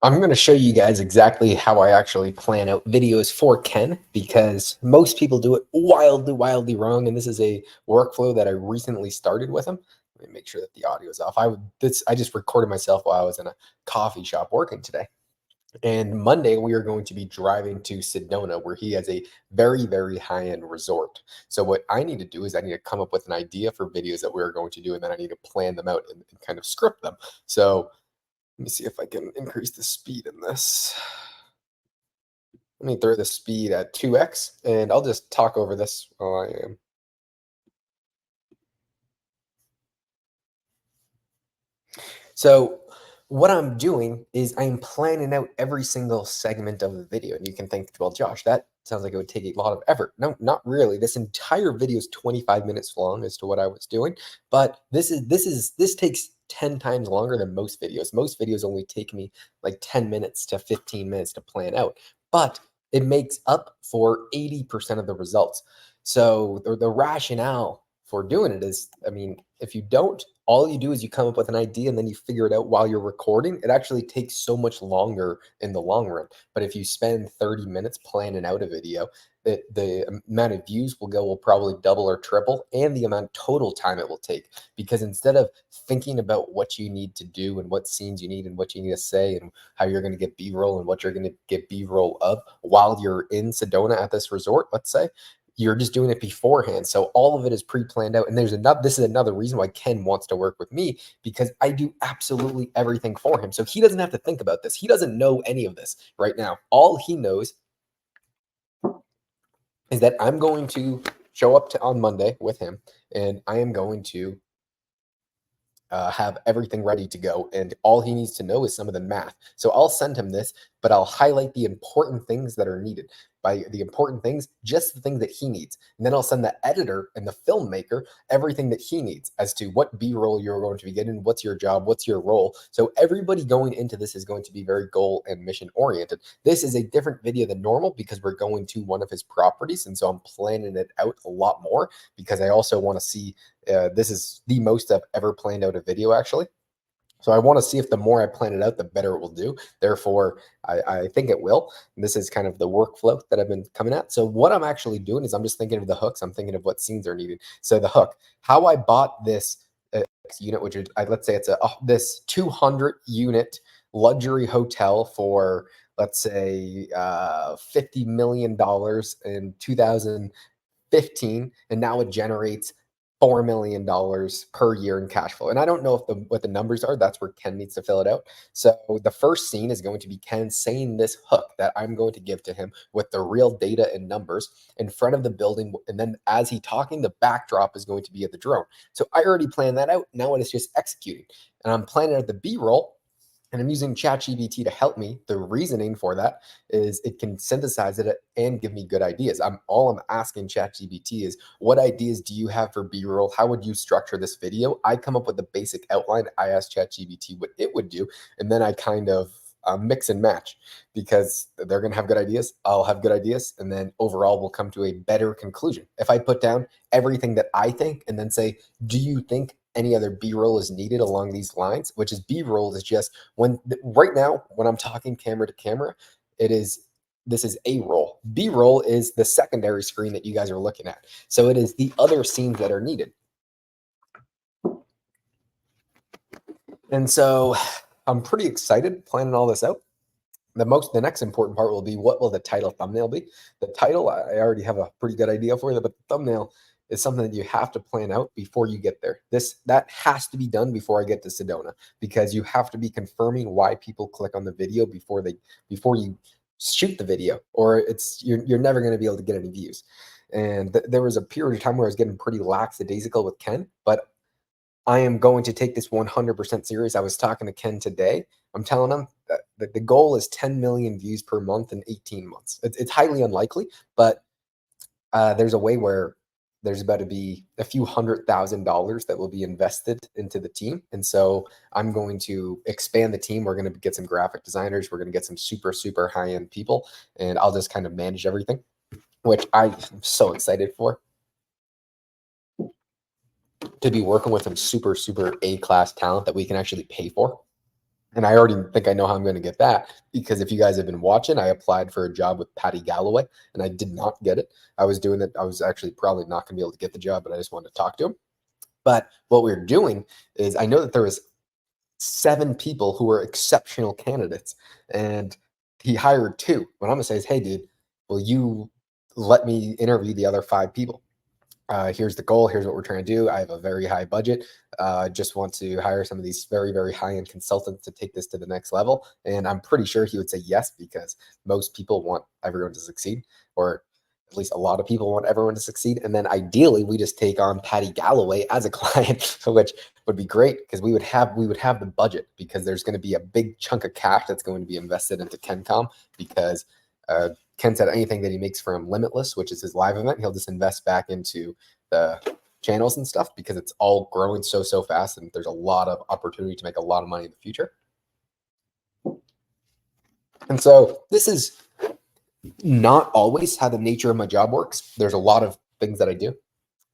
I'm going to show you guys exactly how I actually plan out videos for Ken, because most people do it wildly wrong. And this is a workflow that I recently started with him. Let me make sure that the audio is off. I just recorded myself while I was in a coffee shop working today. And Monday, we are going to be driving to Sedona, where he has a very high-end resort. So what I need to do is I need to come up with an idea for videos that we're going to do, and then I need to plan them out and kind of script them. So let me see if I can increase the speed in this. Let me throw the speed at 2x, and I'll just talk over this while I am. So what I'm doing is I'm planning out every single segment of the video. And you can think, well, Josh, that sounds like it would take a lot of effort. No, not really. This entire video is 25 minutes long as to what I was doing, but this takes 10 times longer than most videos. Most videos only take me like 10 minutes to 15 minutes to plan out, but it makes up for 80% of the results. So the rationale for doing it is, I mean, if you don't, all you do is you come up with an idea and then you figure it out while you're recording. It actually takes so much longer in the long run. But if you spend 30 minutes planning out a video, the amount of views will probably double or triple, and the amount of total time it will take. Because instead of thinking about what you need to do and what scenes you need and what you need to say and how you're going to get B-roll and what you're going to get B-roll of while you're in Sedona at this resort, let's say, you're just doing it beforehand. So all of it is pre-planned out. And this is another reason why Ken wants to work with me, because I do absolutely everything for him. So he doesn't have to think about this. He doesn't know any of this right now. All he knows is that I'm going to show up on Monday with him, and I am going to have everything ready to go. And all he needs to know is some of the math. So I'll send him this, but I'll highlight the important things that are needed. By the important things, just the things that he needs. And then I'll send the editor and the filmmaker everything that he needs as to what B-roll you're going to be getting, what's your job, what's your role. So everybody going into this is going to be very goal and mission oriented. This is a different video than normal because we're going to one of his properties. And so I'm planning it out a lot more because I also want to see, this is the most I've ever planned out a video actually. So I want to see if the more I plan it out, the better it will do. Therefore, I think it will. And this is kind of the workflow that I've been coming at. So what I'm actually doing is I'm just thinking of the hooks. I'm thinking of what scenes are needed. So the hook, how I bought this unit, which is, let's say it's this 200 unit luxury hotel for, let's say, $50 million in 2015, and now it generates $4 million per year in cash flow. And I don't know if what the numbers are. That's where Ken needs to fill it out. So the first scene is going to be Ken saying this hook that I'm going to give to him with the real data and numbers in front of the building. And then as he talking, the backdrop is going to be at the drone. So I already planned that out. Now it is just executing. And I'm planning out the B-roll, and I'm using ChatGPT to help me. The reasoning for that is it can synthesize it and give me good ideas. All I'm asking ChatGPT is, what ideas do you have for B-roll? How would you structure this video? I come up with the basic outline. I ask ChatGPT what it would do, and then I kind of mix and match, because they're going to have good ideas. I'll have good ideas. And then overall, we'll come to a better conclusion. If I put down everything that I think and then say, do you think any other B-roll is needed along these lines, which is B-roll is just right now, when I'm talking camera to camera, this is A-roll. B-roll is the secondary screen that you guys are looking at. So it is the other scenes that are needed. And so I'm pretty excited planning all this out. The next important part will be, what will the title thumbnail be? The title, I already have a pretty good idea for you, but the thumbnail is something that you have to plan out before you get there. That has to be done before I get to Sedona, because you have to be confirming why people click on the video before you shoot the video, or you're never going to be able to get any views. And there was a period of time where I was getting pretty lackadaisical with Ken, but I am going to take this 100% serious. I was talking to Ken today. I'm telling him that the goal is 10 million views per month in 18 months. It's highly unlikely, but there's a way where there's about to be a few $100,000 that will be invested into the team. And so I'm going to expand the team. We're going to get some graphic designers. We're going to get some super high-end people, and I'll just kind of manage everything, which I'm so excited for. To be working with some super A-class talent that we can actually pay for. And I already think I know how I'm going to get that, because if you guys have been watching, I applied for a job with Patty Galloway and I did not get it. I was doing it. I was actually probably not going to be able to get the job, but I just wanted to talk to him. But what we we're doing is, I know that there was 7 people who were exceptional candidates, and he hired 2. What I'm gonna say is, hey, dude, will you let me interview the other 5 people? Here's the goal. Here's what we're trying to do. I have a very high budget. Just want to hire some of these very, very high end consultants to take this to the next level. And I'm pretty sure he would say yes, because most people want everyone to succeed, or at least a lot of people want everyone to succeed. And then ideally, we just take on Patty Galloway as a client, which would be great, because we would have the budget, because there's going to be a big chunk of cash that's going to be invested into KenCom, because Ken said anything that he makes from Limitless, which is his live event, he'll just invest back into the channels and stuff, because it's all growing so fast, and there's a lot of opportunity to make a lot of money in the future. And so this is not always how the nature of my job works. There's a lot of things that I do,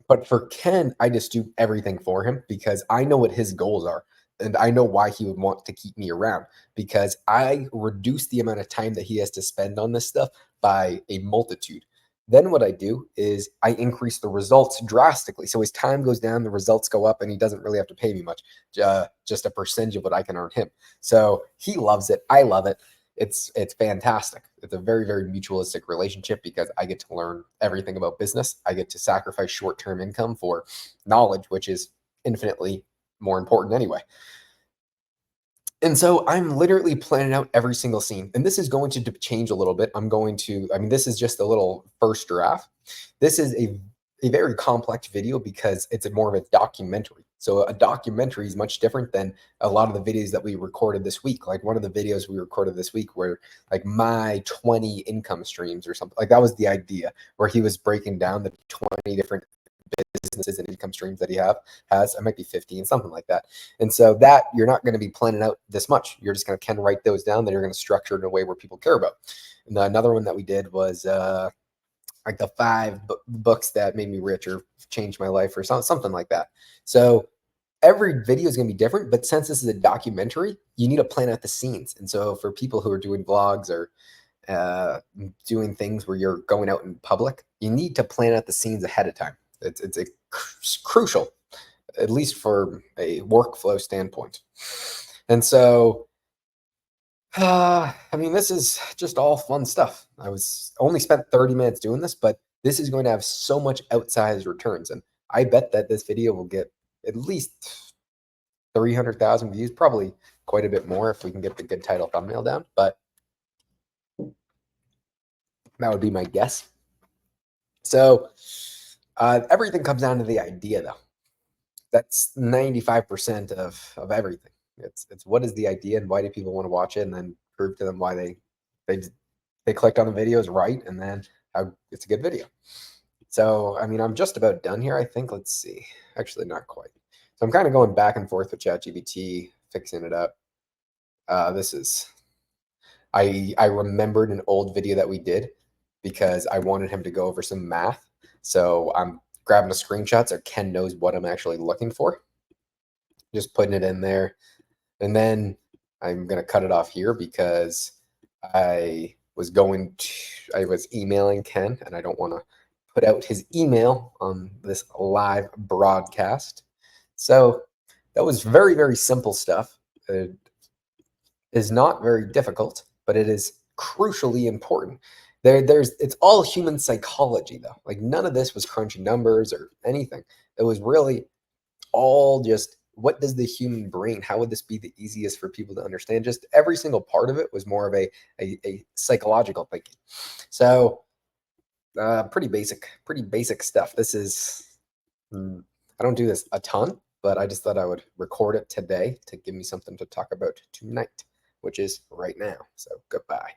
but for Ken, I just do everything for him, because I know what his goals are. And I know why he would want to keep me around, because I reduce the amount of time that he has to spend on this stuff by a multitude. Then what I do is I increase the results drastically. So his time goes down, the results go up, and he doesn't really have to pay me much, just a percentage of what I can earn him. So he loves it. I love it. It's fantastic. It's a very, very mutualistic relationship, because I get to learn everything about business. I get to sacrifice short-term income for knowledge, which is infinitely more important anyway. And so I'm literally planning out every single scene. And this is going to change a little bit. I mean, this is just a little first draft. This is a very complex video, because it's more of a documentary. So a documentary is much different than a lot of the videos that we recorded this week. Like one of the videos we recorded this week were like my 20 income streams or something. Like that was the idea, where he was breaking down the 20 different businesses and income streams that he has. It might be 15, something like that. And so that you're not going to be planning out this much. You're just going to write those down. Then you're going to structure it in a way where people care about. And another one that we did was like the 5 books that made me rich or changed my life, or something like that. So every video is going to be different, but since this is a documentary, you need to plan out the scenes. And so for people who are doing vlogs or doing things where you're going out in public, you need to plan out the scenes ahead of time. It's crucial, at least for a workflow standpoint. And so, I mean, this is just all fun stuff. I was only spent 30 minutes doing this, but this is going to have so much outsized returns. And I bet that this video will get at least 300,000 views, probably quite a bit more if we can get the good title thumbnail down. But that would be my guess. So everything comes down to the idea, though. That's 95% of everything. It's what is the idea, and why do people want to watch it, and then prove to them why they clicked on the videos right, and then how it's a good video. So I mean, I'm just about done here, I think. Let's see. Actually, not quite. So I'm kind of going back and forth with ChatGPT, fixing it up. This is I remembered an old video that we did, because I wanted him to go over some math. So I'm grabbing the screenshot so Ken knows what I'm actually looking for. Just putting it in there. And then I'm going to cut it off here, because I was emailing Ken, and I don't want to put out his email on this live broadcast. So that was very, very simple stuff. It is not very difficult, but it is crucially important. It's all human psychology, though. Like none of this was crunching numbers or anything. It was really all just, what does the human brain, how would this be the easiest for people to understand? Just every single part of it was more of a psychological thinking. So pretty basic stuff. This is, I don't do this a ton, but I just thought I would record it today to give me something to talk about tonight, which is right now. So goodbye.